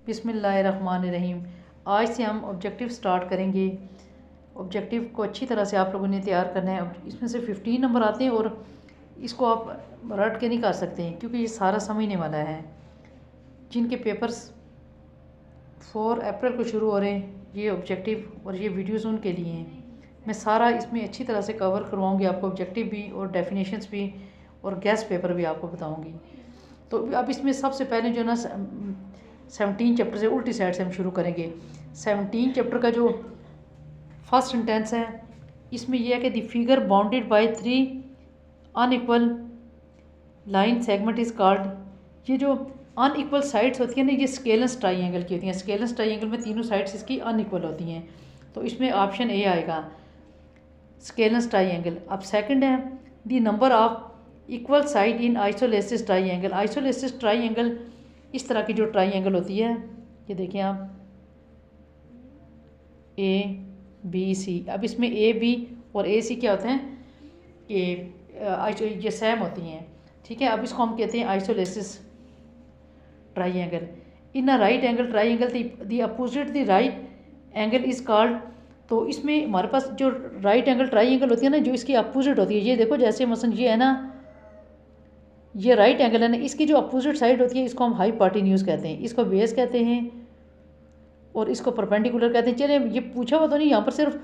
बिस्मिल्लाहिर्रहमानिर्रहीम। आज से हम ऑब्जेक्टिव स्टार्ट करेंगे। ऑब्जेक्टिव को अच्छी तरह से आप लोगों ने तैयार करना है। अब इसमें से 15 नंबर आते हैं और इसको आप रट के नहीं कर सकते हैं क्योंकि ये सारा समझने वाला है। जिनके पेपर्स 4 अप्रैल को शुरू हो रहे हैं, ये ऑब्जेक्टिव और ये वीडियोज़ उनके लिए हैं। मैं सारा इसमें अच्छी तरह से कवर करवाऊँगी आपको, ऑब्जेक्टिव भी और डेफिनेशंस भी और गेस्ट पेपर भी आपको बताऊँगी। तो अब इसमें सबसे पहले जो ना 17 चैप्टर से उल्टी साइड से हम शुरू करेंगे। 17 चैप्टर का जो फर्स्ट सेंटेंस है, इसमें यह है कि the figure bounded by 3 unequal line segment is called. ये जो अनइक्वल साइड्स होती हैं ना, ये स्केलेंस ट्राइंगल की होती हैं। स्केलेंस ट्राइंगल में तीनों साइड्स इसकी अनइक्वल होती हैं, तो इसमें ऑप्शन ए आएगा, स्केलेंस ट्राइंगल। अब सेकंड है the number of equal side in isosceles triangle. Isosceles triangle इस तरह की जो ट्राइंगल होती है, ये देखें आप, ए बी सी। अब इसमें ए बी और ए सी क्या होते हैं कि ये सेम होती हैं, ठीक है। अब इसको हम कहते हैं isosceles triangle. In a right angle triangle the opposite the right angle is called. तो इसमें हमारे पास जो राइट एंगल ट्राइंगल होती है ना, जो इसकी अपोजिट होती है, ये देखो जैसे मसलन ये है ना, ये राइट एंगल है ना, इसकी जो अपोजिट साइड होती है इसको हम हाइपोटेन्यूज कहते हैं, इसको बेस कहते हैं और इसको परपेंडिकुलर कहते हैं। चलिए, ये पूछा हुआ तो नहीं, यहाँ पर सिर्फ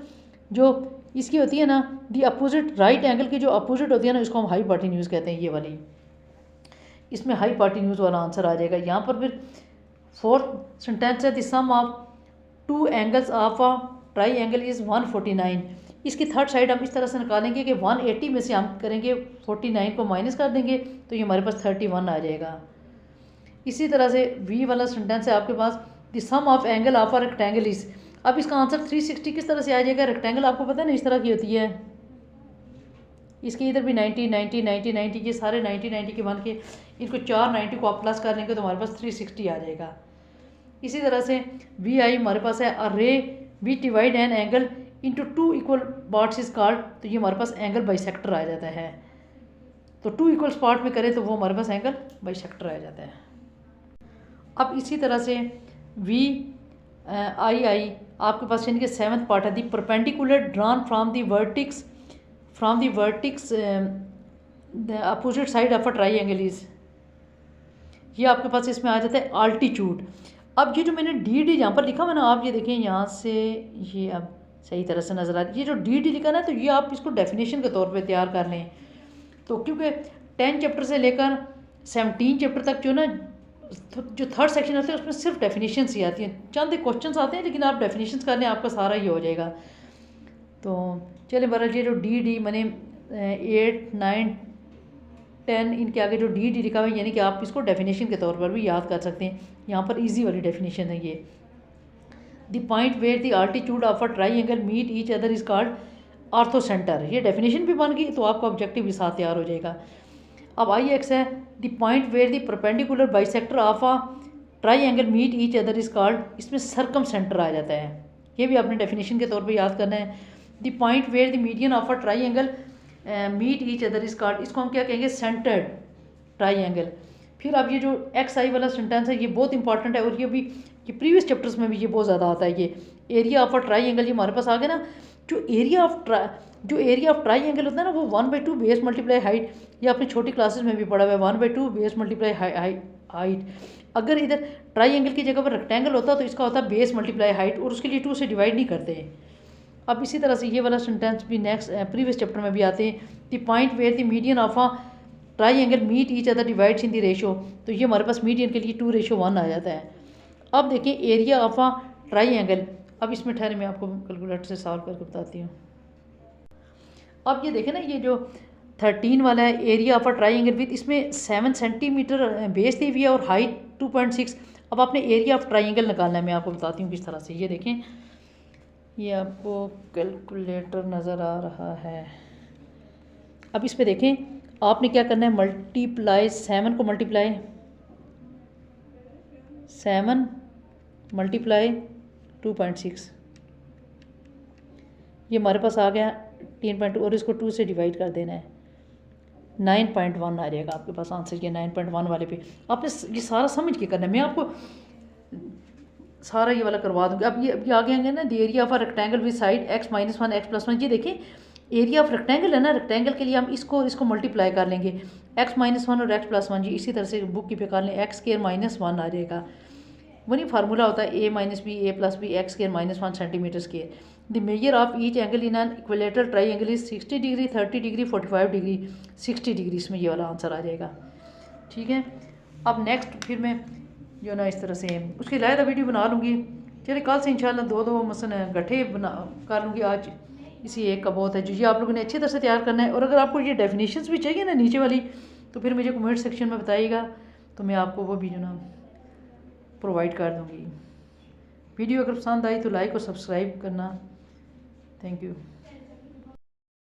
जो इसकी होती है ना, दी अपोजिट राइट एंगल की जो अपोजिट होती है ना, इसको हम हाइपोटेन्यूज कहते हैं, ये वाली। इसमें हाइपोटेन्यूज वाला आंसर आ जाएगा। यहाँ पर फिर फोर्थ सेंटेंस है, the sum of 2 angles of a triangle is 149। इसकी थर्ड साइड हम इस तरह से निकालेंगे कि 180 में से हम करेंगे 49 को माइनस कर देंगे, तो ये हमारे पास 31 आ जाएगा। इसी तरह से वी वाला सेंटेंस है आपके पास, the sum of angle of a rectangle is. अब इसका आंसर 360 किस तरह से आ जाएगा? रेक्टेंगल आपको पता है ना इस तरह की होती है, इसके इधर भी 90 90 90 90, ये सारे 90 90 के बन के इनको 4 90 को आप प्लस कर लेंगे तो हमारे पास 360 आ जाएगा। इसी तरह से वी आई हमारे पास है, a ray we divide an angle into 2 equal parts is called. तो ये हमारे पास एंगल बाइसेक्टर आ जाता है। तो 2 इक्वल पार्ट में करें तो वो हमारे पास एंगल बाइसेक्टर आ जाता है। अब इसी तरह से वी आई आई आपके पास इनके 7th पार्ट है, the perpendicular drawn from the vertices the opposite side of a triangle is. ये आपके पास इसमें आ जाता है आल्टीट्यूड। अब ये जो मैंने डी डी यहाँ पर लिखा हुआ ना, आप ये देखें यहाँ से, ये अब सही तरह से नज़र आ रही है। ये जो डी डी लिखा ना, तो ये आप इसको डेफिनेशन के तौर पे तैयार कर लें। तो क्योंकि 10 चैप्टर से लेकर 17 चैप्टर तक जो ना, जो थर्ड सेक्शन होता है उसमें सिर्फ डेफिनेशंस ही आती हैं, चंद क्वेश्चंस आते हैं, लेकिन आप डेफिनेशंस कर लें आपका सारा ये हो जाएगा। तो चलिए बहरहाल, ये जो डी डी मैंने 8 9 10 इनके आगे जो डी डी लिखा हुआ है, यानी कि आप इसको डेफिनेशन के तौर पर भी याद कर सकते हैं। यहाँ पर इजी वाली डेफिनेशन है ये, the point where the altitude of a triangle meet each other is called orthocentre. ये डेफिनेशन भी बन गई, तो आपका ऑब्जेक्टिव भी साथ तैयार हो जाएगा। अब आई एक्स है, the point where the perpendicular bisector of a triangle meet each other is called. इसमें सरकम सेंटर आ जाता है, ये भी आपने डेफिनेशन के तौर पे याद करना है। The point where the median of a triangle meet each other is called, इसको हम क्या कहेंगे? Centred triangle. फिर अब ये जो एक्स आई वाला सेंटेंस है, ये बहुत इंपॉर्टेंट है और ये भी, ये प्रीवियस चैप्टर्स में भी ये बहुत ज़्यादा आता है। ये एरिया ऑफ अ ट्राइंगल, ये हमारे पास आ गया ना, जो एरिया ऑफ ट्राइंगल होता है ना, वो 1/2 बेस मल्टीप्लाई हाइट। ये आपने छोटी क्लासेस में भी पढ़ा हुआ है, 1/2 बेस मल्टीप्लाई हाइट। अगर इधर ट्राइंगल की जगह पर रेक्टेंगल होता तो इसका होता बेस मल्टीप्लाई हाइट, और उसके लिए 2 से डिवाइड नहीं करते हैं। अब इसी तरह से ये वाला सेंटेंस भी नेक्स्ट प्रीवियस चैप्टर में भी आते हैं, the point where the median of a triangle meet each other divides in the ratio. तो ये हमारे पास मीडियन के लिए 2:1 आ जाता है। अब देखें एरिया ऑफ अ ट्राइंगल। अब इसमें ठहरे मैं आपको कैलकुलेटर से सॉल्व करके बताती हूँ। अब ये देखें ना, ये जो 13 वाला है, area of a triangle with, इसमें 7 सेंटीमीटर बेस दी हुई है और हाइट 2.6। अब आपने एरिया ऑफ ट्राइंगल निकालना है, मैं आपको बताती हूँ किस तरह से। ये देखें, ये आपको कैलकुलेटर नज़र आ रहा है। अब इस पर देखें, आपने क्या करना है, मल्टीप्लाई 7 को मल्टीप्लाई 7 मल्टीप्लाई 2.6, ये हमारे पास आ गया 3.2, और इसको 2 से डिवाइड कर देना है, 9.1 आ जाएगा आपके पास आंसर। ये 9.1 वाले पे आपने ये सारा समझ के करना है। मैं आपको सारा ये वाला करवा दूँगी। अब ये आगे आएंगे ना, the area of a rectangle with side x-1 x+1। ये देखें एरिया ऑफ रेक्टेंगल है ना, रेक्टेंगल के लिए हम इसको मल्टीप्लाई कर लेंगे x-1 और x+1 जी। इसी तरह से बुक की पे कर लें, x² - 1 आ जाएगा। वही फार्मूला होता है a - b a+b x² - 1 centimetre square. The measure of each angle in an equilateral triangle is 60 degree 30 degree 45 degree 60 degree. इसमें ये वाला आंसर आ जाएगा। ठीक है, अब नेक्स्ट फिर मैं जो ना इस तरह से उसकी लायदा वीडियो बना लूँगी। चलिए कल से इंशाल्लाह दो मसलन गठे बना कर लूँगी। आज इसी एक का बहुत है जो ये आप लोगों ने अच्छी तरह से तैयार करना है। और अगर आपको ये डेफिनेशंस भी चाहिए ना नीचे वाली, तो फिर मुझे कमेंट सेक्शन में बताइएगा, तो मैं आपको वो भी जो ना प्रोवाइड कर दूँगी। वीडियो अगर पसंद आई तो लाइक और सब्सक्राइब करना। Thank you.